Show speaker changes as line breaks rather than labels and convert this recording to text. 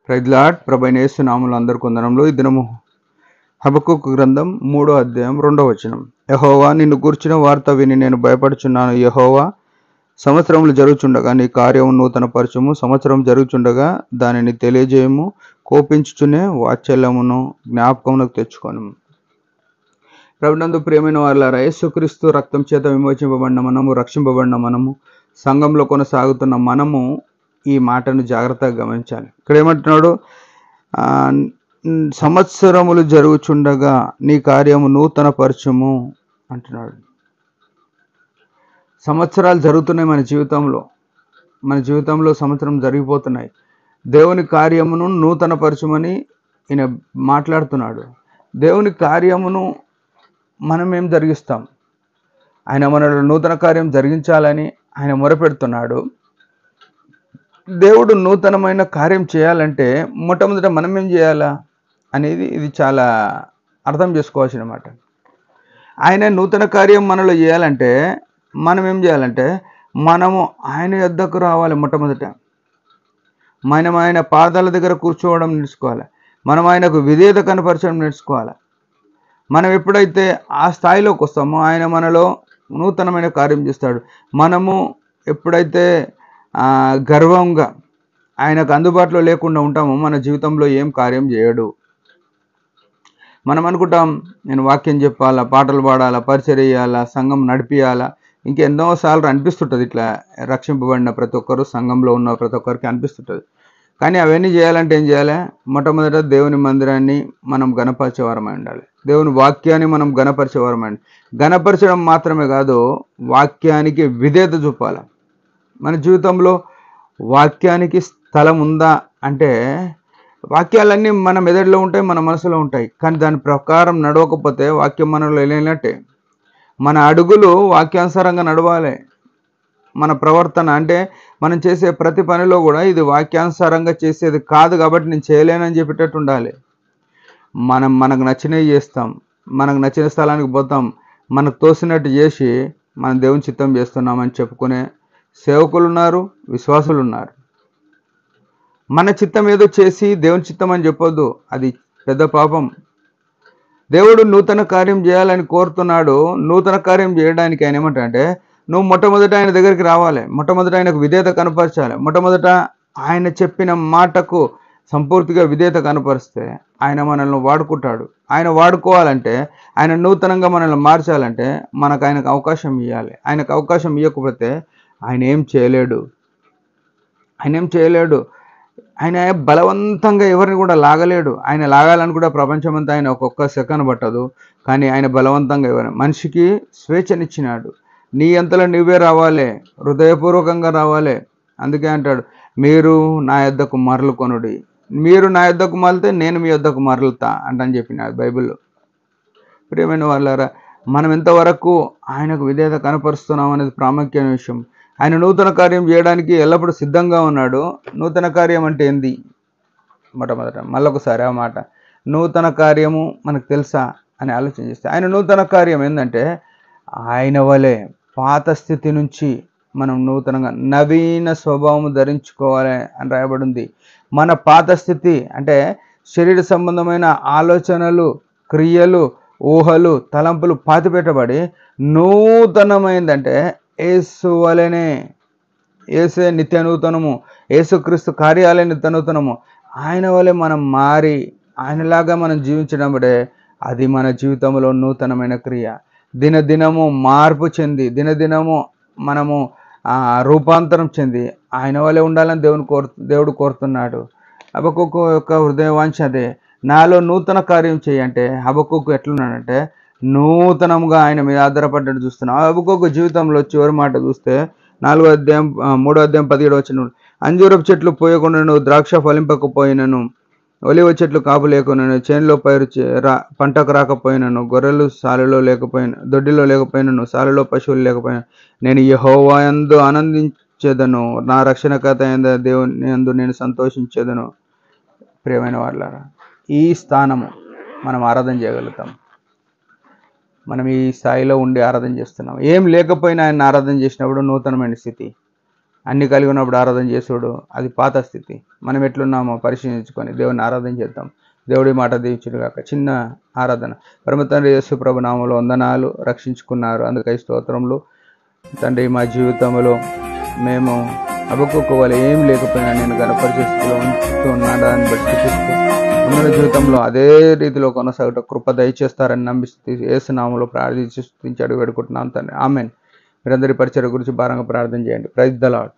Praise lord. ప్రభువైన యేసు నామములో అందరికీ వందనములు. ఈ దినము హబక్కూకు గ్రంథం 3వ అధ్యాయం 2వ వచనం. యెహోవా, నిన్ను గూర్చిన వార్త విని నేను భయపడుచున్నాను. యెహోవా, సంవత్సరములు జరుగుచుండగా నీ కార్యము నూతన పరచుము. సంవత్సరం జరుగుచుండగా దానిని తెలియజేయము. కోపించుచునే వాత్సల్యమును జ్ఞాపకమునకు తెచ్చుకొను. ప్రభునందు ప్రియమైన వారలారా, యేసుక్రీస్తు రక్తం చేత విమోచింపబడిన మనము, రక్షింపబడిన మనము, సంఘంలో కొనసాగుతున్న మనము ఈ మాటను జాగ్రత్తగా గమనించాలి. ఇక్కడ ఏమంటున్నాడు? సంవత్సరములు జరుగుచుండగా నీ కార్యము నూతన పరచుము అంటున్నాడు. సంవత్సరాలు జరుగుతున్నాయి మన జీవితంలో సంవత్సరం జరిగిపోతున్నాయి. దేవుని కార్యమును నూతన పరచుమని ఈయన మాట్లాడుతున్నాడు. దేవుని కార్యమును మనం ఏం జరిగిస్తాం? ఆయన మనలో నూతన కార్యం జరిగించాలని ఆయన మొరపెడుతున్నాడు. దేవుడు నూతనమైన కార్యం చేయాలంటే మొట్టమొదట మనం ఏం చేయాలా అనేది ఇది చాలా అర్థం చేసుకోవాల్సిన మాట. ఆయన నూతన కార్యం మనలో చేయాలంటే మనం ఏం చేయాలంటే మనము ఆయన యొద్దకు రావాలి. మొట్టమొదట మనం ఆయన పాదాల దగ్గర కూర్చోవడం నేర్చుకోవాలి. మనం ఆయనకు విధేయత కనపరచడం నేర్చుకోవాలి. మనం ఎప్పుడైతే ఆ స్థాయిలోకి వస్తామో ఆయన మనలో నూతనమైన కార్యం చేస్తాడు. మనము ఎప్పుడైతే గర్వంగా ఆయనకు అందుబాటులో లేకుండా ఉంటామో మన జీవితంలో ఏం కార్యం చేయడు. మనం అనుకుంటాం, నేను వాక్యం చెప్పాలా, పాటలు పాడాలా, పరిచర్య చేయాలా, సంఘం నడిపియాలా, ఇంకెన్నోసార్లు అనిపిస్తుంటుంది. ఇట్లా రక్షింపబడిన ప్రతి ఒక్కరు, సంఘంలో ఉన్న ప్రతి ఒక్కరికి అనిపిస్తుంటుంది. కానీ అవన్నీ చేయాలంటే ఏం చేయాలి? మొట్టమొదట దేవుని మందిరాన్ని మనం గణపరిచేవారమై ఉండాలి. దేవుని వాక్యాన్ని మనం గణపరిచేవారమై ఉండాలి. గణపరచడం మాత్రమే కాదు, వాక్యానికి విధేయత చూపాలి. మన జీవితంలో వాక్యానికి స్థలం ఉందా అంటే, వాక్యాలన్నీ మన మెదడులో ఉంటాయి, మన మనసులో ఉంటాయి. కానీ దాని ప్రకారం నడవకపోతే వాక్యం మనలో లేనట్టే. మన అడుగులు వాక్యానుసారంగా నడవాలి. మన ప్రవర్తన అంటే మనం చేసే ప్రతి పనిలో కూడా ఇది వాక్యానుసారంగా చేసేది కాదు కాబట్టి నేను చేయలేనని చెప్పేటట్టు ఉండాలి. మనకు నచ్చినవి చేస్తాం, మనకు నచ్చిన స్థలానికి పోతాం, మనకు తోసినట్టు చేసి మనం దేవుని చిత్తం చేస్తున్నామని చెప్పుకునే సేవకులు ఉన్నారు, విశ్వాసులు ఉన్నారు. మన చిత్తం ఏదో చేసి దేవుని చిత్తం అని చెప్పొద్దు, అది పెద్ద పాపం. దేవుడు నూతన కార్యం చేయాలని కోరుతున్నాడు. నూతన కార్యం చేయడానికి ఆయన ఏమంటాడంటే, నువ్వు మొట్టమొదట ఆయన దగ్గరికి రావాలి, మొట్టమొదట ఆయనకు విధేయత కనపరచాలి. మొట్టమొదట ఆయన చెప్పిన మాటకు సంపూర్తిగా విధేయత కనపరిస్తే ఆయన మనల్ని వాడుకుంటాడు. ఆయన వాడుకోవాలంటే, ఆయన నూతనంగా మనల్ని మార్చాలంటే మనకు ఆయనకు అవకాశం ఇవ్వాలి. ఆయనకు అవకాశం ఇవ్వకపోతే ఆయన ఏం చేయలేడు. ఆయన బలవంతంగా ఎవరిని కూడా లాగలేడు. ఆయన లాగాలని కూడా ప్రపంచమంతా ఆయన ఒక్కొక్క సెకండ్ పట్టదు. కానీ ఆయన బలవంతంగా మనిషికి స్వేచ్ఛనిచ్చినాడు. నీ అంతలో నువ్వే రావాలి, హృదయపూర్వకంగా రావాలి. అందుకే అంటాడు, మీరు నా యొద్దకు మరలుకొనుడి. మీరు నా యొద్దకు మరలితే నేను మీ యొద్దకు మరలుతా అంటని చెప్పినాడు బైబిల్లో. ప్రియమైన వాళ్ళారా, మనం ఎంతవరకు ఆయనకు విధేయత కనపరుస్తున్నాం అనేది ప్రాముఖ్యమైన విషయం. ఆయన నూతన కార్యం చేయడానికి ఎల్లప్పుడూ సిద్ధంగా ఉన్నాడు. నూతన కార్యం అంటే ఏంది? మొట్టమొదట మళ్ళొకసారి ఆ మాట, నూతన కార్యము మనకు తెలుసా అని ఆలోచన చేస్తే, ఆయన నూతన కార్యం ఏంటంటే ఆయన వలె పాత స్థితి నుంచి మనం నూతనంగా నవీన స్వభావం ధరించుకోవాలి అని రాయబడింది. మన పాత స్థితి అంటే శరీర సంబంధమైన ఆలోచనలు, క్రియలు, ఊహలు, తలంపులు పాతిపెట్టబడి నూతనమైందంటే యేసు వలెనే. యేసే నిత్య నూతనము, యేసుక్రీస్తు కార్యాలయ నిత్య నూతనము. ఆయన వలె మనం మారి ఆయనలాగా మనం జీవించడం బడే అది మన జీవితంలో నూతనమైన క్రియ. దినదినము మార్పు చెంది, దినదినము మనము రూపాంతరం చెంది ఆయన వలె ఉండాలని దేవుడు కోరుతున్నాడు. హబక్కూకు యొక్క హృదయవాంఛ అదే, నాలో నూతన కార్యం చేయంటే. హబక్కూకు ఎట్లున్నాడంటే నూతనంగా ఆయన మీద ఆధారపడ్డట్టు చూస్తున్నాం. హబక్కూకు జీవితంలో చివరి మాట చూస్తే 3వ అధ్యాయం 17 వచనం, అంజూరపు చెట్లు పోయకుండాను, ద్రాక్ష ఫలింపకపోయినను, ఒలివ చెట్లు కాపు లేకున్నాను, చేనులో పైరు పంటకు రాకపోయినను, గొర్రెలు సాలులో లేకపోయినా, దొడ్డిలో లేకపోయినను, సాలులో పశువులు లేకపోయినా, నేను యెహోవా యందు ఆనందించేదను, నా రక్షణకర్త అయిన దేవుని యందు నేను సంతోషించేదను. ప్రియమైన వాళ్ళారా, ఈ స్థానము మనం ఆరాధన చేయగలుగుతాం. మనం ఈ స్థాయిలో ఉండి ఆరాధన చేస్తున్నాం. ఏం లేకపోయినా ఆయన ఆరాధన చేసినప్పుడు నూతనమైన స్థితి. అన్ని కలిగి ఉన్నప్పుడు ఆరాధన చేసుడు అది పాత స్థితి. మనం ఎట్లున్నామో పరిశీలించుకొని దేవుని ఆరాధన చేద్దాం. దేవుడి మాట దీవించును గాక. చిన్న ఆరాధన. పరమ తండ్రి యేసు ప్రభు నామములో వందనాలు, రక్షించుకున్నారు, అందుకై స్తోత్రములు. తండ్రి, మా జీవితంలో మేము హబక్కూకు వలె ఏం లేకపోయినా నేను గణపరిచే స్థితిలో ఉంచుతూ ఉన్నాను. దాన్ని బట్టి స్థుతిస్తూ ఉన్న జీవితంలో అదే రీతిలో కొనసాగుట కృప దయచేస్తారని నమ్మిస్తూ యేసు నామములో ప్రార్థించి స్తుతించి అడుగు పెడుకుంటున్నాం తండ్రి. ఆమేన్. మీరందరి పరిచర్య గురించి భారంగా ప్రార్థన చేయండి. Praise the lord.